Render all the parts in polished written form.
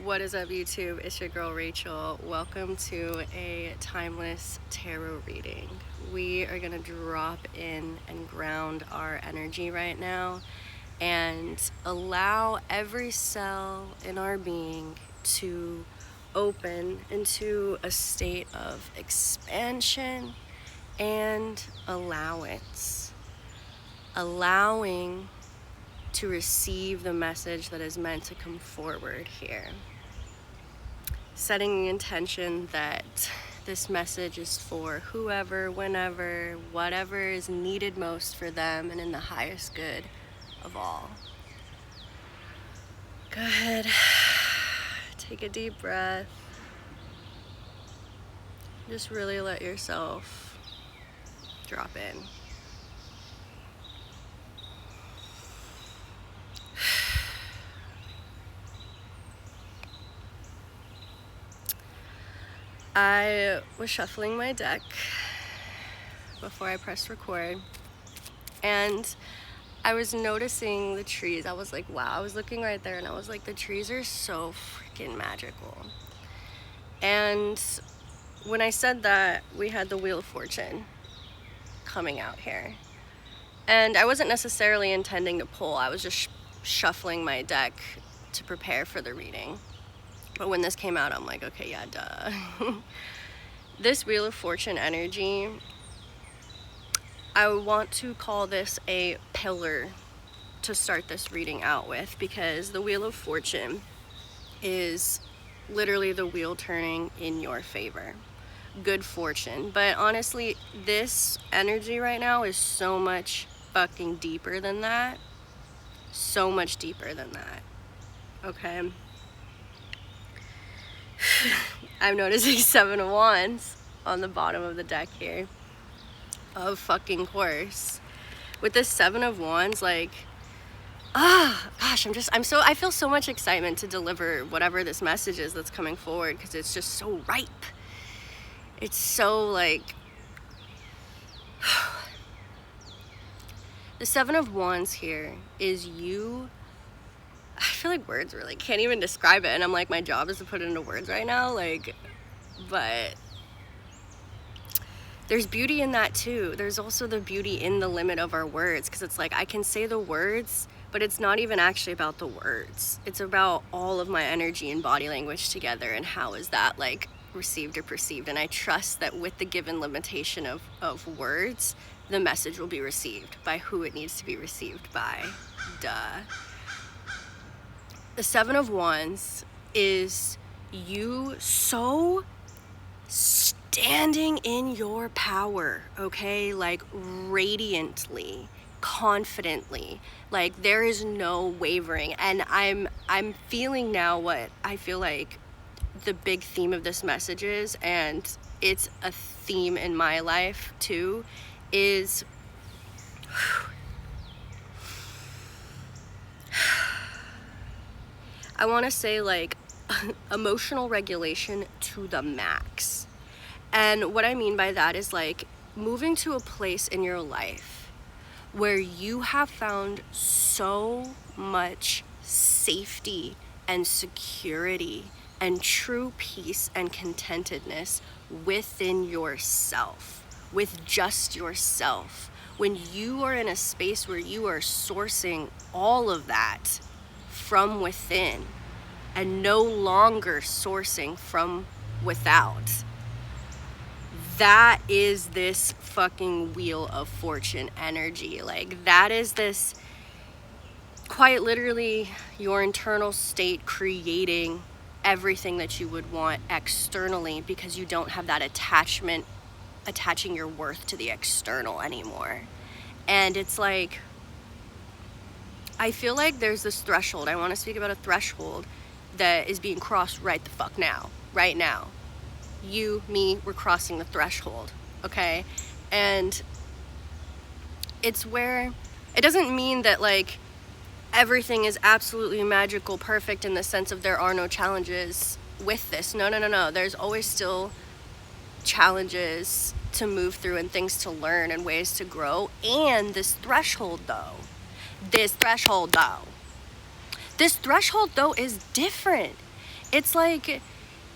What is up, YouTube? It's your girl Rachel. Welcome to a timeless tarot reading. We are gonna drop in and ground our energy right now and allow every cell in our being to open into a state of expansion and allowance. Allowing to receive the message that is meant to come forward here. Setting the intention that this message is for whoever, whenever, whatever is needed most for them and in the highest good of all. Go ahead, take a deep breath. Just really let yourself drop in. I was shuffling my deck before I pressed record, and I was noticing the trees. I was like, wow, I was looking right there and I was like, the trees are so freaking magical. And when I said that, we had the Wheel of Fortune coming out here. And I wasn't necessarily intending to pull, I was just shuffling my deck to prepare for the reading. But when this came out, I'm like, okay, yeah, duh. This Wheel of Fortune energy, I want to call this a pillar to start this reading out with, because the Wheel of Fortune is literally the wheel turning in your favor. Good fortune. But honestly, this energy right now is so much fucking deeper than that. So much deeper than that. Okay? I'm noticing 7 of Wands on the bottom of the deck here. Of fucking course. With this 7 of Wands, like, gosh, I feel so much excitement to deliver whatever this message is that's coming forward, because it's just so ripe. It's so like, the 7 of Wands here is you. I feel like words really can't even describe it, and I'm like, my job is to put it into words right now, like, but there's beauty in that too. There's also the beauty in the limit of our words, because it's like, I can say the words, but it's not even actually about the words. It's about all of my energy and body language together, and how is that like received or perceived. And I trust that with the given limitation of words, the message will be received by who it needs to be received by. Duh. The 7 of Wands is you so standing in your power, okay? Like radiantly, confidently. Like there is no wavering. And I'm feeling now what I feel like the big theme of this message is, and it's a theme in my life too, is I want to say like emotional regulation to the max. And what I mean by that is like moving to a place in your life where you have found so much safety and security and true peace and contentedness within yourself, with just yourself. When you are in a space where you are sourcing all of that from within and no longer sourcing from without, that is this fucking Wheel of Fortune energy. Like that is this quite literally your internal state creating everything that you would want externally, because you don't have that attachment, attaching your worth to the external anymore. And it's like, I feel like there's this threshold. I want to speak about a threshold that is being crossed right the fuck now. Right now. You, me, we're crossing the threshold. Okay? And it's where, it doesn't mean that like everything is absolutely magical, perfect in the sense of there are no challenges with this. No. There's always still challenges to move through and things to learn and ways to grow. And this threshold though is different. It's like,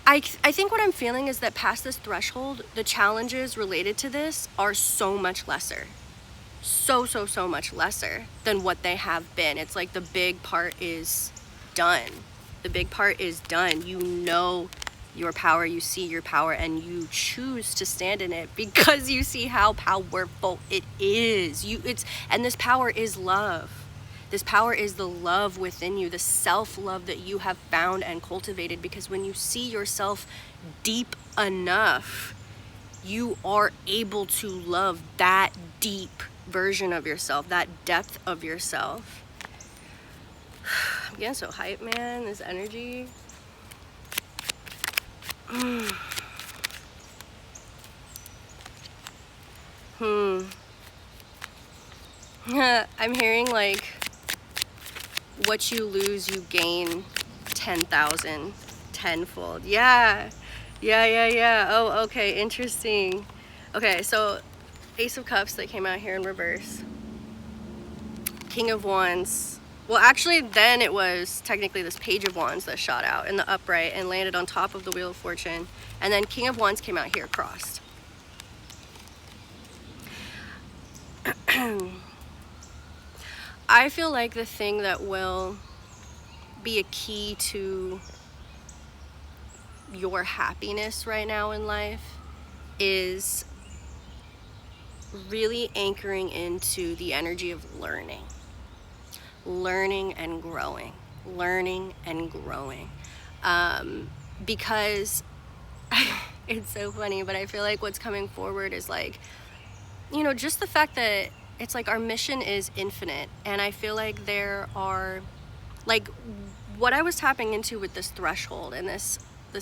I think what I'm feeling is that past this threshold, the challenges related to this are so much lesser. So much lesser than what they have been. It's like the big part is done. The big part is done. You know your power, you see your power, and you choose to stand in it because you see how powerful it is. And this power is love. This power is the love within you, the self-love that you have found and cultivated, because when you see yourself deep enough, you are able to love that deep version of yourself, that depth of yourself. I'm getting so hyped, man, this energy. I'm hearing like, what you lose, you gain 10,000 tenfold. Yeah. Oh, okay, interesting. Okay, so Ace of Cups that came out here in reverse. King of Wands. Well, actually, then it was technically this Page of Wands that shot out in the upright and landed on top of the Wheel of Fortune. And then King of Wands came out here crossed. I feel like the thing that will be a key to your happiness right now in life is really anchoring into the energy of learning and growing, because it's so funny, but I feel like what's coming forward is like, you know, just the fact that it's like our mission is infinite. And I feel like there are, like, what I was tapping into with this threshold and this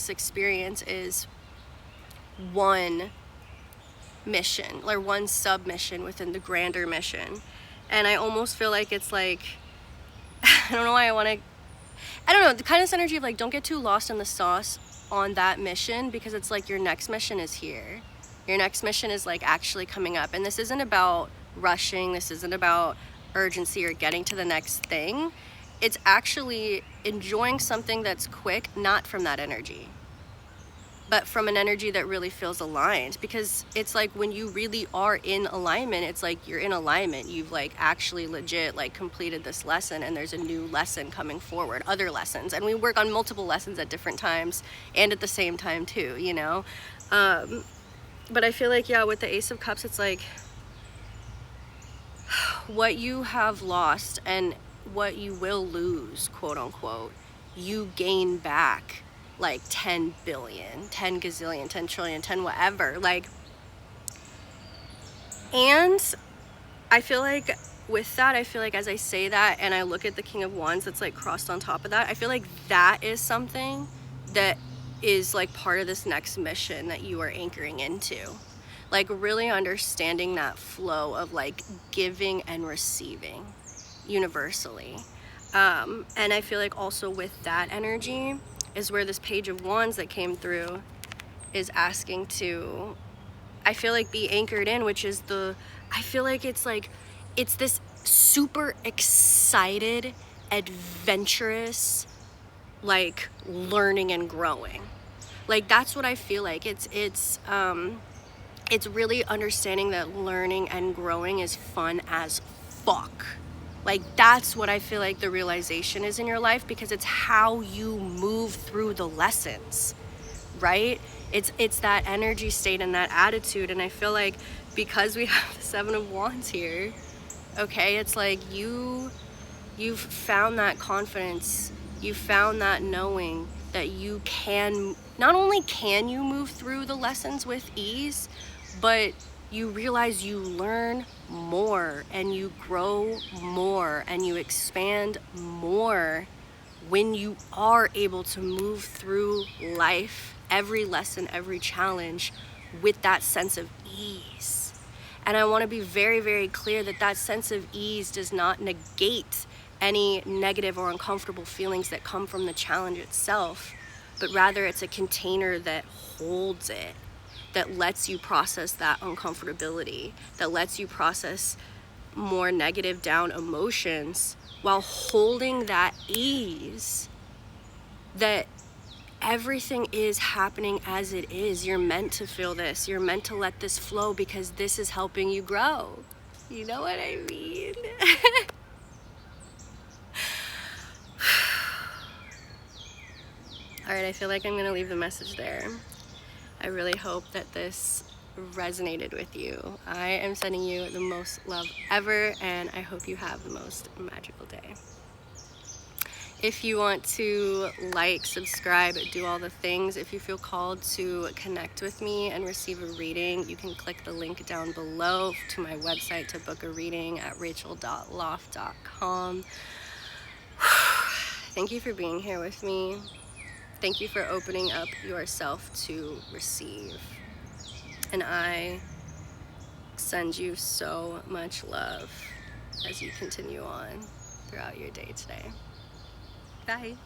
experience is one mission, or one submission within the grander mission. And I almost feel like it's like, I don't know why I don't know, the kind of energy of like, don't get too lost in the sauce on that mission, because it's like your next mission is here. Your next mission is like actually coming up. And this isn't about rushing. This isn't about urgency or getting to the next thing. It's actually enjoying something that's quick, not from that energy, but from an energy that really feels aligned. Because it's like when you really are in alignment, it's like you're in alignment. You've like actually legit like completed this lesson, and there's a new lesson coming forward, other lessons. And we work on multiple lessons at different times and at the same time too, you know? But I feel like, yeah, with the Ace of Cups, it's like what you have lost and what you will lose, quote unquote, you gain back like 10 billion, 10 gazillion, 10 trillion, 10 whatever. Like, and I feel like with that, I feel like as I say that and I look at the King of Wands that's like crossed on top of that, I feel like that is something that is like part of this next mission that you are anchoring into. Like really understanding that flow of like giving and receiving universally. And I feel like also with that energy is where this Page of Wands that came through is asking to, I feel like, be anchored in, which is I feel like it's this super excited, adventurous, like learning and growing. Like that's what I feel like. It's really understanding that learning and growing is fun as fuck. Like that's what I feel like the realization is in your life, because it's how you move through the lessons, right? It's that energy state and that attitude. And I feel like because we have the Seven of Wands here, okay, it's like you've found that confidence, you found that knowing that you can, not only can you move through the lessons with ease, but you realize you learn more and you grow more and you expand more when you are able to move through life, every lesson, every challenge, with that sense of ease. And I want to be very, very clear that that sense of ease does not negate any negative or uncomfortable feelings that come from the challenge itself, but rather it's a container that holds it, that lets you process that uncomfortability, that lets you process more negative down emotions while holding that ease that everything is happening as it is. You're meant to feel this. You're meant to let this flow because this is helping you grow. You know what I mean? All right, I feel like I'm gonna leave the message there. I really hope that this resonated with you. I am sending you the most love ever, and I hope you have the most magical day. If you want to like, subscribe, do all the things, if you feel called to connect with me and receive a reading, you can click the link down below to my website to book a reading at rachel.loft.com. Thank you for being here with me. Thank you for opening up yourself to receive. And I send you so much love as you continue on throughout your day today. Bye.